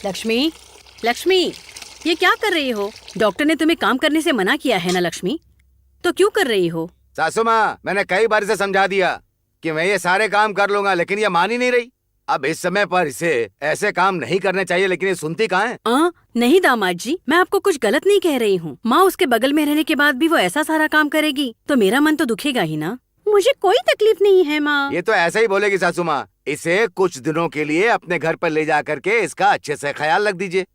लक्ष्मी, लक्ष्मी, ये क्या कर रही हो? डॉक्टर ने तुम्हें काम करने से मना किया है ना लक्ष्मी, तो क्यों कर रही हो? सासू माँ, मैंने कई बार इसे समझा दिया कि मैं ये सारे काम कर लूंगा, लेकिन ये मान ही नहीं रही। अब इस समय पर इसे ऐसे काम नहीं करने चाहिए, लेकिन ये सुनती कहाँ है? नहीं दामाद जी, मैं आपको कुछ गलत नहीं कह रही हूँ। माँ उसके बगल में रहने के बाद भी वो ऐसा सारा काम करेगी तो मेरा मन तो दुखेगा ही ना। मुझे कोई तकलीफ नहीं है माँ। ये तो ऐसा ही बोलेगी सासू माँ। इसे कुछ दिनों के लिए अपने घर पर ले जा करके इसका अच्छे से ख्याल रख दीजिए।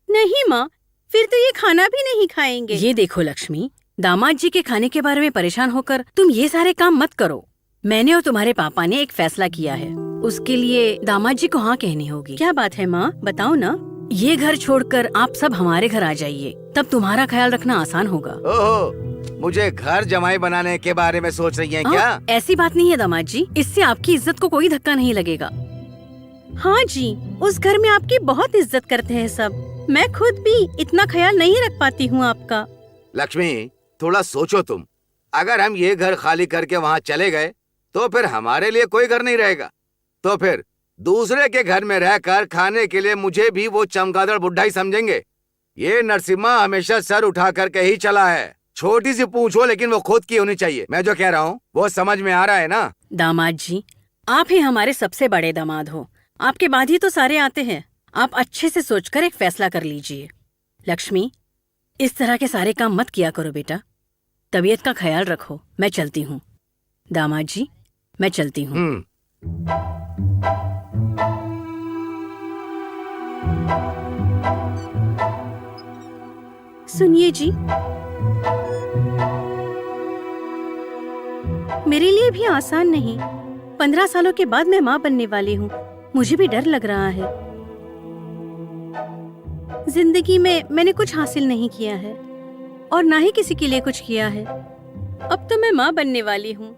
नहीं माँ, फिर तो ये खाना भी नहीं खाएंगे। ये देखो लक्ष्मी, दामाद जी के खाने के बारे में परेशान होकर तुम ये सारे काम मत करो। मैंने और तुम्हारे पापा ने एक फैसला किया है, उसके लिए दामाद जी को हाँ कहनी होगी। क्या बात है माँ, बताओ ना। ये घर छोड़कर आप सब हमारे घर आ जाइए, तब तुम्हारा ख्याल रखना आसान होगा। ओहो, मुझे घर जमाई बनाने के बारे में सोच रही हैं क्या? ऐसी बात नहीं है दामाद जी, इससे आपकी इज्जत को कोई धक्का नहीं लगेगा। हाँ जी, उस घर में आपकी बहुत इज्जत करते हैं सब। मैं खुद भी इतना ख्याल नहीं रख पाती हूँ आपका। लक्ष्मी, थोड़ा सोचो तुम। अगर हम ये घर खाली करके वहाँ चले गए तो फिर हमारे लिए कोई घर नहीं रहेगा। तो फिर दूसरे के घर में रहकर खाने के लिए मुझे भी वो चमगादड़ बुढ़ा ही समझेंगे। ये नरसिम्हा हमेशा सर उठा करके ही चला है। छोटी सी पूंछ हो लेकिन वो खुद की होनी चाहिए। मैं जो कह रहा हूँ वो समझ में आ रहा है ना? दामाद जी, आप ही हमारे सबसे बड़े दामाद हो, आपके बाद ही तो सारे आते हैं। आप अच्छे से सोचकर एक फैसला कर लीजिए। लक्ष्मी, इस तरह के सारे काम मत किया करो बेटा। तबीयत का ख्याल रखो। मैं चलती हूँ दामाद जी, मैं चलती हूँ। सुनिए जी, मेरे लिए भी आसान नहीं। 15 सालों के बाद मैं माँ बनने वाली हूँ। मुझे भी डर लग रहा है। जिंदगी में मैंने कुछ हासिल नहीं किया है और ना ही किसी के लिए कुछ किया है। अब तो मैं माँ बनने वाली हूँ।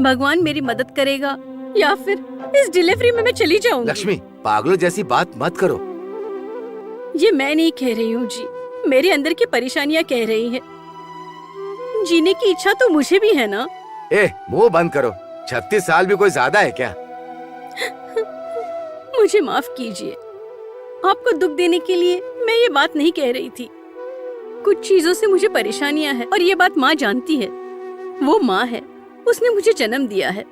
भगवान मेरी मदद करेगा या फिर इस डिलीवरी में मैं चली जाऊंगी। लक्ष्मी, पागलों जैसी बात मत करो। ये मैं नहीं कह रही हूँ जी, मेरे अंदर की परेशानियाँ कह रही हैं। जीने की इच्छा तो मुझे भी है ना। मुंह बंद करो। 36 साल भी कोई ज्यादा है क्या? मुझे माफ कीजिए, आपको दुख देने के लिए मैं ये बात नहीं कह रही थी। कुछ चीजों से मुझे परेशानियां हैं और ये बात माँ जानती है। वो माँ है, उसने मुझे जन्म दिया है,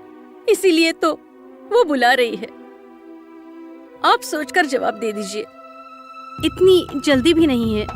इसीलिए तो वो बुला रही है। आप सोचकर जवाब दे दीजिए। इतनी जल्दी भी नहीं है।